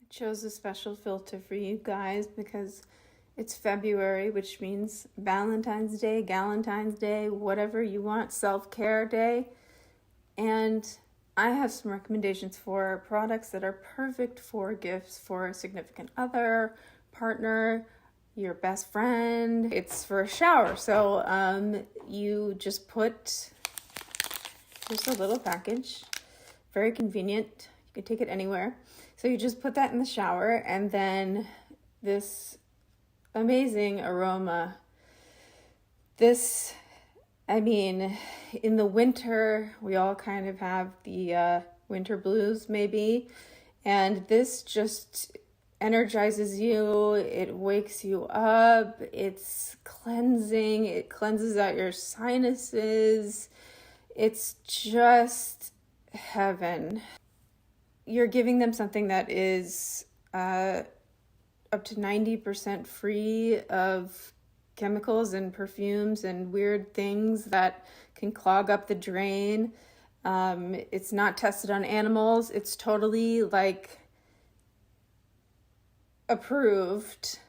Chose a special filter for you guys because it's February, which means Valentine's Day, Galentine's Day, whatever you want, self-care day. And I have some recommendations for products that are perfect for gifts for a significant other, partner, your best friend. It's for a shower. So you just put, here's a little package, very convenient. You can take it anywhere. So you just put that in the shower, and then this amazing aroma. In the winter, we all kind of have the winter blues maybe, and this just energizes you. It wakes you up. It's cleansing. It cleanses out your sinuses. It's just heaven. You're giving them something that is up to 90% free of chemicals and perfumes and weird things that can clog up the drain. It's not tested on animals. It's totally approved